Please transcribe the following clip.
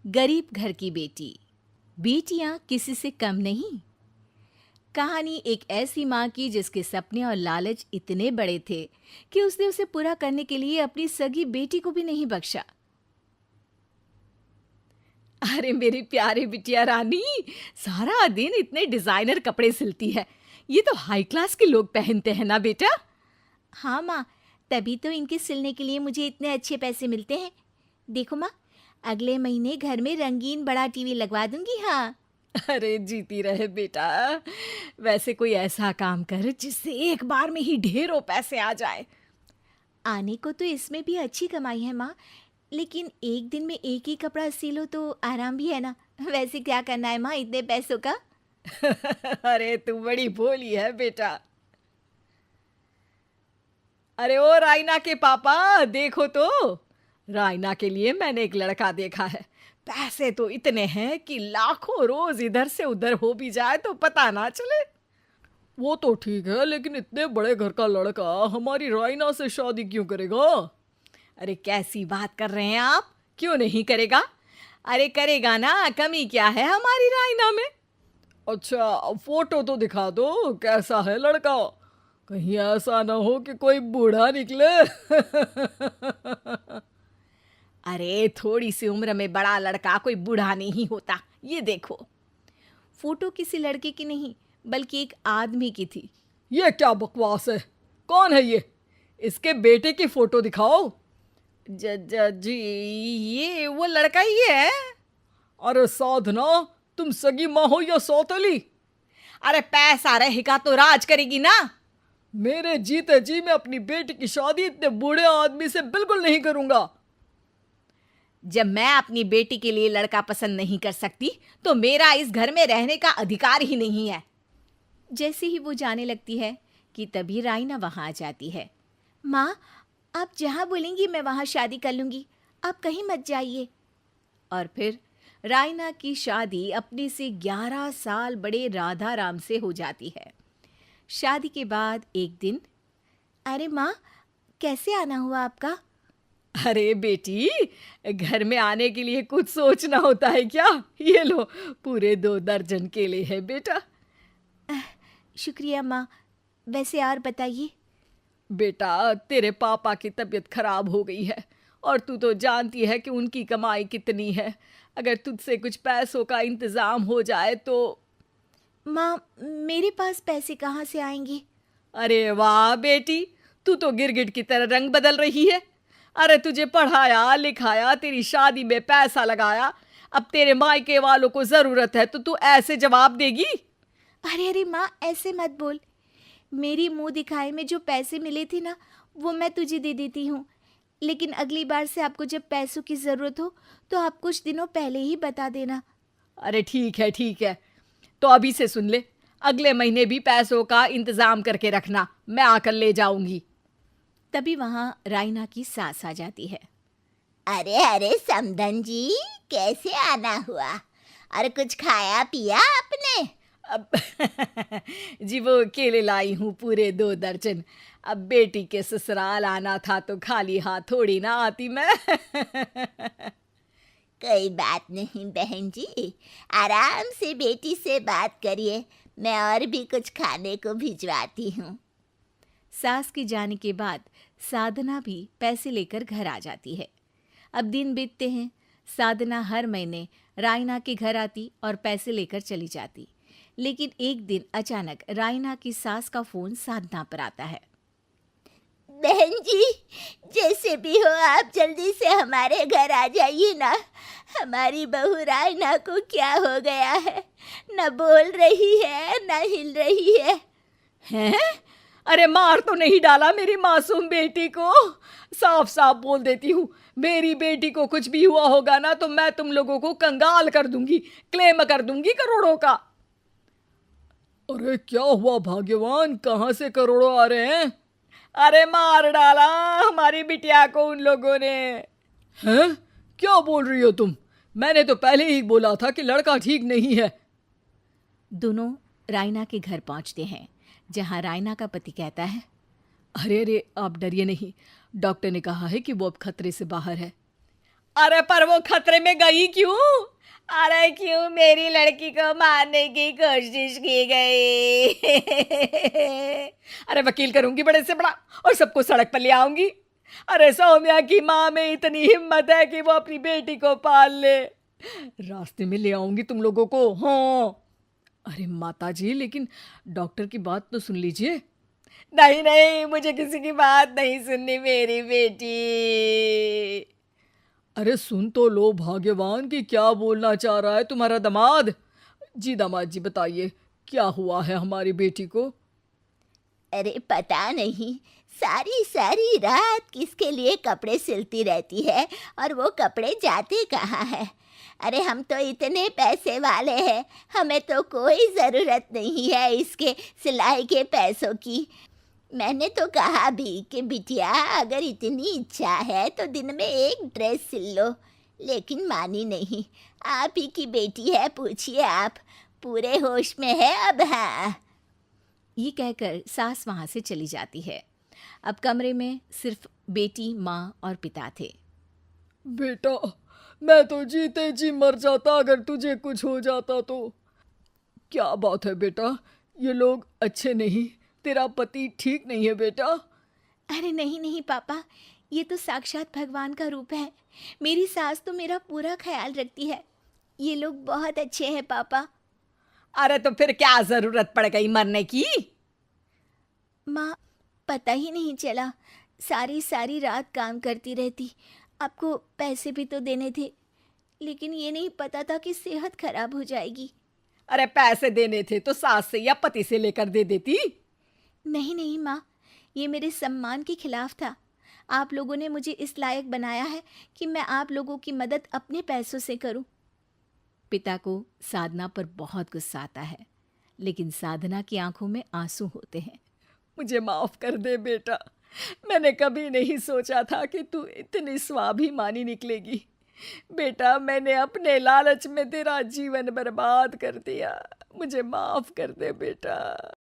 गरीब घर की बेटी, बेटियां किसी से कम नहीं। कहानी एक ऐसी माँ की जिसके सपने और लालच इतने बड़े थे कि उसने उसे पूरा करने के लिए अपनी सगी बेटी को भी नहीं बख्शा। अरे मेरी प्यारी बिटिया रानी, सारा दिन इतने डिजाइनर कपड़े सिलती है। ये तो हाई क्लास के लोग पहनते हैं ना बेटा। हाँ माँ, तभी तो इनके सिलने के लिए मुझे इतने अच्छे पैसे मिलते हैं। देखो माँ, अगले महीने घर में रंगीन बड़ा टीवी लगवा दूंगी। हाँ। अरे जीती रहे बेटा। वैसे कोई ऐसा काम कर जिससे एक बार में ही ढेरों पैसे आ जाए। आने को तो इसमें भी अच्छी कमाई है माँ, लेकिन एक दिन में एक ही कपड़ा सिलो तो आराम भी है ना। वैसे क्या करना है माँ इतने पैसों का? अरे तू बड़ी भोली है बेटा। अरे ओ रायना के पापा, देखो तो। रायना के लिए मैंने एक लड़का देखा है। पैसे तो इतने हैं कि लाखों रोज इधर से उधर हो भी जाए तो पता ना चले। वो तो ठीक है, लेकिन इतने बड़े घर का लड़का हमारी रायना से शादी क्यों करेगा? अरे कैसी बात कर रहे हैं आप? क्यों नहीं करेगा? अरे करेगा ना, कमी क्या है हमारी रायना में? अच्छा, अब फोटो तो दिखा दो, कैसा है लड़का? कहीं ऐसा ना हो कि कोई बूढ़ा निकले। अरे थोड़ी सी उम्र में बड़ा लड़का कोई बूढ़ा नहीं होता। ये देखो। फोटो किसी लड़के की नहीं, बल्कि एक आदमी की थी। ये क्या बकवास है? कौन है ये? इसके बेटे की फोटो दिखाओ। जी, ये वो लड़का ही है। अरे साधना, तुम सगी माँ हो या सौतेली? अरे पैसा रहेगा तो राज करेगी ना। मेरे जीते जी मैं अपनी बेटी की शादी इतने बूढ़े आदमी से बिल्कुल नहीं करूंगा। जब मैं अपनी बेटी के लिए लड़का पसंद नहीं कर सकती तो मेरा इस घर में रहने का अधिकार ही नहीं है। जैसे ही वो जाने लगती है कि तभी राइना वहां आ जाती है। माँ, आप जहां बोलेंगी मैं वहां शादी कर लूंगी, आप कहीं मत जाइए। और फिर राइना की शादी अपने से 11 साल बड़े राधा राम से हो जाती है। शादी के बाद एक दिन, अरे माँ, कैसे आना हुआ आपका? अरे बेटी, घर में आने के लिए कुछ सोचना होता है क्या? ये लो, पूरे 2 दर्जन केले हैं बेटा। शुक्रिया माँ। वैसे और बताइए। बेटा, तेरे पापा की तबीयत खराब हो गई है और तू तो जानती है कि उनकी कमाई कितनी है। अगर तुझसे कुछ पैसों का इंतजाम हो जाए तो। माँ, मेरे पास पैसे कहाँ से आएंगे? अरे वाह बेटी, तू तो गिरगिट की तरह रंग बदल रही है। अरे तुझे पढ़ाया लिखाया, तेरी शादी में पैसा लगाया, अब तेरे मायके वालों को जरूरत है तो तू ऐसे जवाब देगी? अरे अरे माँ, ऐसे मत बोल। मेरी मुंह दिखाए में जो पैसे मिले थे ना, वो मैं तुझे दे देती हूँ। लेकिन अगली बार से आपको जब पैसों की ज़रूरत हो तो आप कुछ दिनों पहले ही बता देना। अरे ठीक है ठीक है, तो अभी से सुन ले, अगले महीने भी पैसों का इंतज़ाम करके रखना, मैं आकर ले जाऊंगी। तभी वहाँ राइना की सास आ जाती है। अरे अरे समधन जी, कैसे आना हुआ? और कुछ खाया पिया आपने? अब जी वो केले लाई हूँ पूरे 2 दर्जन। अब बेटी के ससुराल आना था तो खाली हाथ थोड़ी ना आती मैं। कोई बात नहीं बहन जी, आराम से बेटी से बात करिए, मैं और भी कुछ खाने को भिजवाती हूँ। सास के जाने के बाद साधना भी पैसे लेकर घर आ जाती है। अब दिन बीतते हैं। साधना हर महीने रायना के घर आती और पैसे लेकर चली जाती। लेकिन एक दिन अचानक रायना की सास का फोन साधना पर आता है। बहन जी, जैसे भी हो आप जल्दी से हमारे घर आ जाइए ना। हमारी बहू रायना को क्या हो गया है? न बोल रही है न हिल रही है। हैं? अरे मार तो नहीं डाला मेरी मासूम बेटी को? साफ साफ बोल देती हूँ, मेरी बेटी को कुछ भी हुआ होगा ना तो मैं तुम लोगों को कंगाल कर दूंगी, क्लेम कर दूंगी करोड़ों का। अरे क्या हुआ भाग्यवान, कहाँ से करोड़ों आ रहे हैं? अरे मार डाला हमारी बिटिया को उन लोगों ने। हैं? क्या बोल रही हो तुम? मैंने तो पहले ही बोला था कि लड़का ठीक नहीं है। दोनों रायना के घर पहुंचते हैं, जहां रायना का पति कहता है, अरे अरे आप डरिए नहीं, डॉक्टर ने कहा है कि वो अब खतरे से बाहर है। अरे पर वो खतरे में गई क्यों? अरे क्यों मेरी लड़की को मारने की कोशिश की गई? अरे वकील करूंगी बड़े से बड़ा और सबको सड़क पर ले आऊंगी। अरे सौम्या की माँ में इतनी हिम्मत है कि वो अपनी बेटी को पाल ले। रास्ते में ले आऊंगी तुम लोगों को। हाँ। अरे माता जी, लेकिन डॉक्टर की बात तो सुन लीजिए। नहीं नहीं, मुझे किसी की बात नहीं सुननी मेरी बेटी। अरे सुन तो लो भाग्यवान कि क्या बोलना चाह रहा है तुम्हारा दामाद। जी दामाद जी, बताइए क्या हुआ है हमारी बेटी को? अरे पता नहीं, सारी सारी रात किसके लिए कपड़े सिलती रहती है और वो कपड़े जाते कहाँ हैं। अरे हम तो इतने पैसे वाले हैं, हमें तो कोई ज़रूरत नहीं है इसके सिलाई के पैसों की। मैंने तो कहा भी कि बिटिया अगर इतनी इच्छा है तो दिन में एक ड्रेस सिल लो, लेकिन मानी नहीं। आप ही की बेटी है, पूछिए आप, पूरे होश में है अब। हाँ, ये कहकर सास वहाँ से चली जाती है। अब कमरे में सिर्फ बेटी, माँ और पिता थे। बेटा, मैं तो जीते जी मर जाता अगर तुझे कुछ हो जाता तो। क्या बात है बेटा, ये लोग अच्छे नहीं, तेरा पति ठीक नहीं है बेटा? अरे नहीं नहीं पापा, ये तो साक्षात भगवान का रूप है। मेरी सास तो मेरा पूरा ख्याल रखती है। ये लोग बहुत अच्छे हैं पापा। अरे तो फिर क्या जरूरत पड़ गई मरने की? माँ, पता ही नहीं चला, सारी सारी रात काम करती रहती। आपको पैसे भी तो देने थे, लेकिन ये नहीं पता था कि सेहत खराब हो जाएगी। अरे पैसे देने थे तो सास से या पति से लेकर दे देती। नहीं नहीं माँ, ये मेरे सम्मान के खिलाफ था। आप लोगों ने मुझे इस लायक बनाया है कि मैं आप लोगों की मदद अपने पैसों से करूं। पिता को साधना पर बहुत गुस्सा आता है, लेकिन साधना की आंखों में आंसू होते हैं। मुझे माफ कर दे बेटा, मैंने कभी नहीं सोचा था कि तू इतनी स्वाभिमानी निकलेगी। बेटा, मैंने अपने लालच में तेरा जीवन बर्बाद कर दिया, मुझे माफ कर दे बेटा।